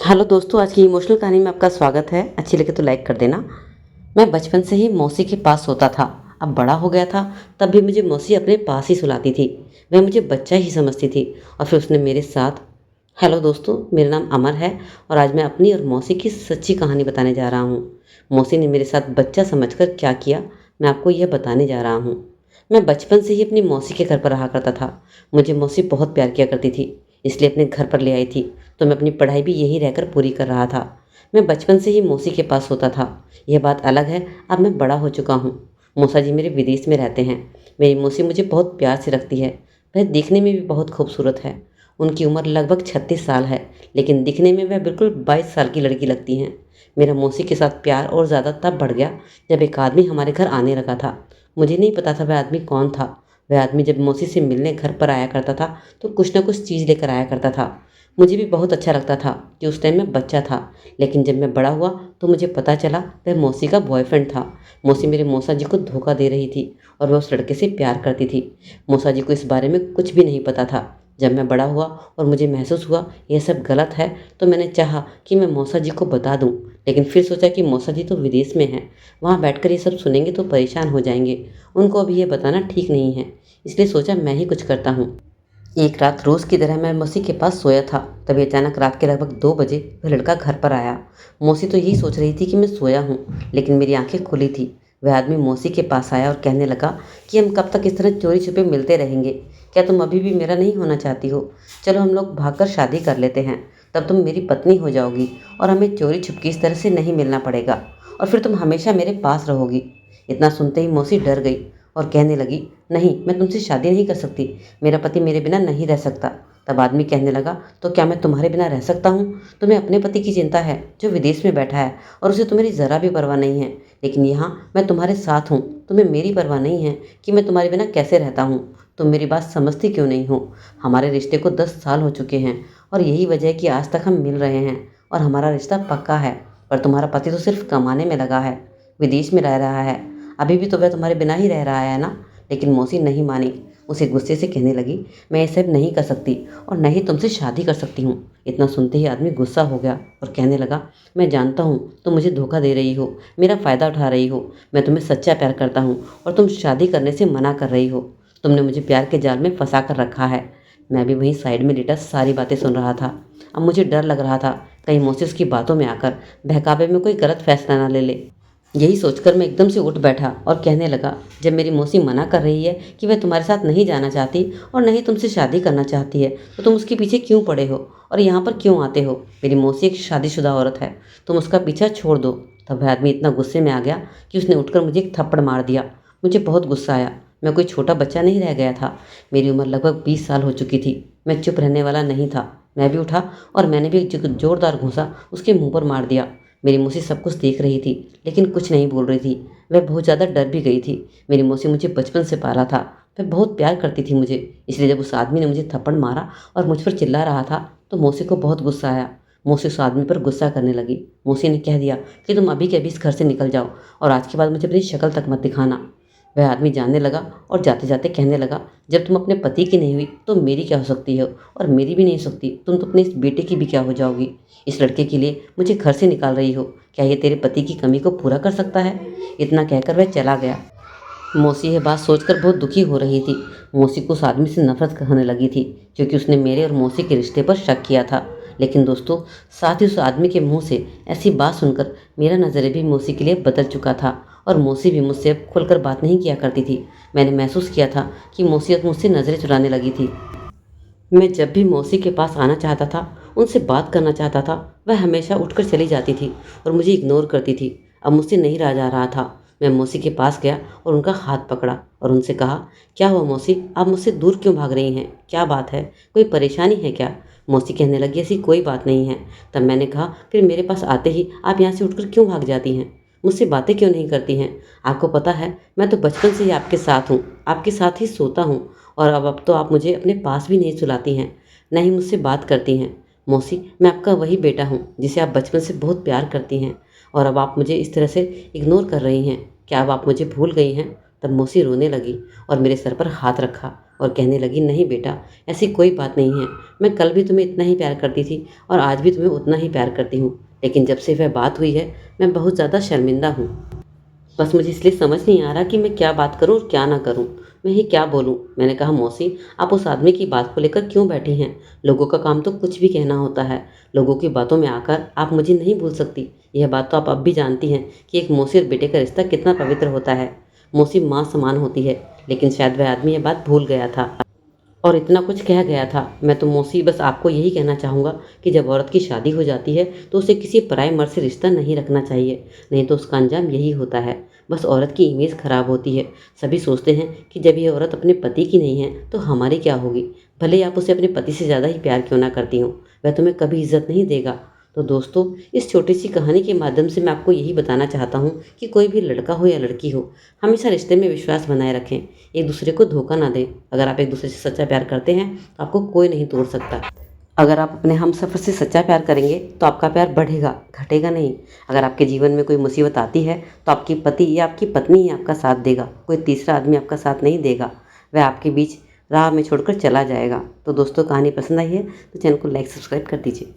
Hello दोस्तों, आज की इमोशनल कहानी में आपका स्वागत है। अच्छी लगे तो लाइक कर देना। मैं बचपन से ही मौसी के पास सोता था। अब बड़ा हो गया था, तब भी मुझे मौसी अपने पास ही सुलाती थी। वह मुझे बच्चा ही समझती थी और फिर उसने मेरे साथ। हेलो दोस्तों, मेरा नाम अमर है और आज मैं अपनी और मौसी की सच्ची कहानी बताने जा रहा हूँ। मौसी ने मेरे साथ बच्चा समझकर क्या किया, मैं आपको यह बताने जा रहा हूँ। मैं बचपन से ही अपनी मौसी के घर पर रहा करता था। मुझे मौसी बहुत प्यार किया करती थी, इसलिए अपने घर पर ले आई थी। तो मैं अपनी पढ़ाई भी यहीं रहकर पूरी कर रहा था। मैं बचपन से ही मौसी के पास होता था। यह बात अलग है, अब मैं बड़ा हो चुका हूँ। मौसा जी मेरे विदेश में रहते हैं। मेरी मौसी मुझे बहुत प्यार से रखती है। वह देखने में भी बहुत खूबसूरत है। उनकी उम्र लगभग 36 साल है, लेकिन दिखने में वह बिल्कुल 22 साल की लड़की लगती हैं। मेरा मौसी के साथ प्यार और ज़्यादा तब बढ़ गया जब एक आदमी हमारे घर आने लगा था। मुझे नहीं पता था वह आदमी कौन था। वह आदमी जब मौसी से मिलने घर पर आया करता था तो कुछ न कुछ चीज़ लेकर आया करता था। मुझे भी बहुत अच्छा लगता था कि उस टाइम मैं बच्चा था, लेकिन जब मैं बड़ा हुआ तो मुझे पता चला वह मौसी का बॉयफ्रेंड था। मौसी मेरे मौसा जी को धोखा दे रही थी और वह उस लड़के से प्यार करती थी। मौसा जी को इस बारे में कुछ भी नहीं पता था। जब मैं बड़ा हुआ और मुझे महसूस हुआ यह सब गलत है, तो मैंने चाहा कि मैं मौसा जी को बता दूं, लेकिन फिर सोचा कि मौसा जी तो विदेश में हैं, वहाँ बैठकर ये सब सुनेंगे तो परेशान हो जाएंगे। उनको अभी ये बताना ठीक नहीं है, इसलिए सोचा मैं ही कुछ करता हूँ। एक रात रोज़ की तरह मैं मौसी के पास सोया था। तभी अचानक रात के लगभग 2 बजे वह लड़का घर पर आया। मौसी तो यही सोच रही थी कि मैं सोया हूँ, लेकिन मेरी आंखें खुली थी। वह आदमी मौसी के पास आया और कहने लगा कि हम कब तक इस तरह चोरी छुपे मिलते रहेंगे। क्या तुम अभी भी मेरा नहीं होना चाहती हो? चलो हम लोग भागकर शादी कर लेते हैं, तब तुम मेरी पत्नी हो जाओगी और हमें चोरी छुपके इस तरह से नहीं मिलना पड़ेगा, और फिर तुम हमेशा मेरे पास रहोगी। इतना सुनते ही मौसी डर गई और कहने लगी, नहीं, मैं तुमसे शादी नहीं कर सकती। मेरा पति मेरे बिना नहीं रह सकता। तब आदमी कहने लगा, तो क्या मैं तुम्हारे बिना रह सकता हूँ? तुम्हें अपने पति की चिंता है जो विदेश में बैठा है, और उसे तुम्हारी ज़रा भी परवाह नहीं है। लेकिन यहाँ मैं तुम्हारे साथ हूँ, तुम्हें मेरी परवाह नहीं है कि मैं तुम्हारे बिना कैसे रहता हूँ। तुम मेरी बात समझती क्यों नहीं हो? हमारे रिश्ते को 10 साल हो चुके हैं और यही वजह है कि आज तक हम मिल रहे हैं और हमारा रिश्ता पक्का है। पर तुम्हारा पति तो सिर्फ कमाने में लगा है, विदेश में रह रहा है। अभी भी तो वह तुम्हारे बिना ही रह रहा है ना? लेकिन मौसी नहीं मानी। उसे गुस्से से कहने लगी, मैं ये सब नहीं कर सकती और न ही तुमसे शादी कर सकती हूँ। इतना सुनते ही आदमी गुस्सा हो गया और कहने लगा, मैं जानता हूँ तुम मुझे धोखा दे रही हो, मेरा फ़ायदा उठा रही हो। मैं तुम्हें सच्चा प्यार करता हूँ और तुम शादी करने से मना कर रही हो। तुमने मुझे प्यार के जाल में फंसा कर रखा है। मैं भी वहीं साइड में लेटा सारी बातें सुन रहा था। अब मुझे डर लग रहा था कहीं मौसी उसकी बातों में आकर बहकावे में कोई गलत फैसला ना ले ले। यही सोचकर मैं एकदम से उठ बैठा और कहने लगा, जब मेरी मौसी मना कर रही है कि वह तुम्हारे साथ नहीं जाना चाहती और नहीं तुमसे शादी करना चाहती है, तो तुम उसके पीछे क्यों पड़े हो और यहाँ पर क्यों आते हो? मेरी मौसी एक शादीशुदा औरत है, तुम उसका पीछा छोड़ दो। तब वह आदमी इतना गुस्से में आ गया कि उसने उठकर मुझे एक थप्पड़ मार दिया। मुझे बहुत गुस्सा आया। मैं कोई छोटा बच्चा नहीं रह गया था। मेरी उम्र लगभग 20 साल हो चुकी थी। मैं चुप रहने वाला नहीं था। मैं भी उठा और मैंने भी एक जोरदार घूंसा उसके मुंह पर मार दिया। मेरी मौसी सब कुछ देख रही थी, लेकिन कुछ नहीं बोल रही थी। वह बहुत ज़्यादा डर भी गई थी। मेरी मौसी मुझे बचपन से पाला था। वह बहुत प्यार करती थी मुझे, इसलिए जब उस आदमी ने मुझे थप्पड़ मारा और मुझ पर चिल्ला रहा था तो मौसी को बहुत गुस्सा आया। मौसी उस आदमी पर गुस्सा करने लगी। मौसी ने कह दिया कि तुम अभी के अभी इस घर से निकल जाओ और आज के बाद मुझे अपनी शक्ल तक मत दिखाना। वह आदमी जाने लगा और जाते जाते कहने लगा, जब तुम अपने पति की नहीं हुई तो मेरी क्या हो सकती है, और मेरी भी नहीं हो सकती, तुम तो अपने इस बेटे की भी क्या हो जाओगी। इस लड़के के लिए मुझे घर से निकाल रही हो, क्या ये तेरे पति की कमी को पूरा कर सकता है? इतना कहकर वह चला गया। मौसी यह बात सोचकर बहुत दुखी हो रही थी। मौसी को उस आदमी से नफरत होने लगी थी, क्योंकि उसने मेरे और मौसी के रिश्ते पर शक किया था। लेकिन दोस्तों, साथ ही उस आदमी के मुंह से ऐसी बात सुनकर मेरा नज़रिया भी मौसी के लिए बदल चुका था और मौसी भी मुझसे अब खुलकर बात नहीं किया करती थी। मैंने महसूस किया था कि मौसी अब मुझसे नज़रें चुराने लगी थी। मैं जब भी मौसी के पास आना चाहता था, उनसे बात करना चाहता था, वह हमेशा उठकर चली जाती थी और मुझे इग्नोर करती थी। अब मुझसे नहीं रहा जा रहा था। मैं मौसी के पास गया और उनका हाथ पकड़ा और उनसे कहा, क्या हुआ मौसी, आप मुझसे दूर क्यों भाग रही हैं? क्या बात है, कोई परेशानी है क्या? मौसी कहने लगी, ऐसी कोई बात नहीं है। तब मैंने कहा, फिर मेरे पास आते ही आप यहाँ से उठकर क्यों भाग जाती हैं? मुझसे बातें क्यों नहीं करती हैं? आपको पता है, मैं तो बचपन से ही आपके साथ हूँ, आपके साथ ही सोता हूँ, और अब तो आप मुझे अपने पास भी नहीं सुलाती हैं, न ही मुझसे बात करती हैं। मौसी, मैं आपका वही बेटा हूँ जिसे आप बचपन से बहुत प्यार करती हैं, और अब आप मुझे इस तरह से इग्नोर कर रही हैं। क्या अब आप मुझे भूल गई हैं? तब मौसी रोने लगी और मेरे सर पर हाथ रखा और कहने लगी, नहीं बेटा, ऐसी कोई बात नहीं है। मैं कल भी तुम्हें इतना ही प्यार करती थी और आज भी तुम्हें उतना ही प्यार करती हूँ, लेकिन जब से वह बात हुई है मैं बहुत ज़्यादा शर्मिंदा हूँ। बस मुझे इसलिए समझ नहीं आ रहा कि मैं क्या बात करूं और क्या ना करूं। मैं ही क्या बोलूं। मैंने कहा, मौसी, आप उस आदमी की बात को लेकर क्यों बैठी हैं? लोगों का काम तो कुछ भी कहना होता है। लोगों की बातों में आकर आप मुझे नहीं भूल सकती। यह बात तो आप अब भी जानती हैं कि एक मौसी और बेटे का रिश्ता कितना पवित्र होता है। मौसी माँ समान होती है, लेकिन शायद वह आदमी यह बात भूल गया था और इतना कुछ कह गया था। मैं तो मौसी बस आपको यही कहना चाहूँगा कि जब औरत की शादी हो जाती है तो उसे किसी पराये मर्द से रिश्ता नहीं रखना चाहिए, नहीं तो उसका अंजाम यही होता है। बस औरत की इमेज खराब होती है। सभी सोचते हैं कि जब ये औरत अपने पति की नहीं है तो हमारी क्या होगी। भले ही आप उसे अपने पति से ज़्यादा ही प्यार क्यों ना करती हो, वह तुम्हें कभी इज्जत नहीं देगा। तो दोस्तों, इस छोटी सी कहानी के माध्यम से मैं आपको यही बताना चाहता हूँ कि कोई भी लड़का हो या लड़की हो, हमेशा रिश्ते में विश्वास बनाए रखें, एक दूसरे को धोखा ना दें। अगर आप एक दूसरे से सच्चा प्यार करते हैं तो आपको कोई नहीं तोड़ सकता। अगर आप अपने हमसफ़र से सच्चा प्यार करेंगे तो आपका प्यार बढ़ेगा, घटेगा नहीं। अगर आपके जीवन में कोई मुसीबत आती है तो आपकी पति या आपकी पत्नी ही आपका साथ देगा, कोई तीसरा आदमी आपका साथ नहीं देगा। वह आपके बीच राह में छोड़कर चला जाएगा। तो दोस्तों, कहानी पसंद आई है तो चैनल को लाइक सब्सक्राइब कर दीजिए।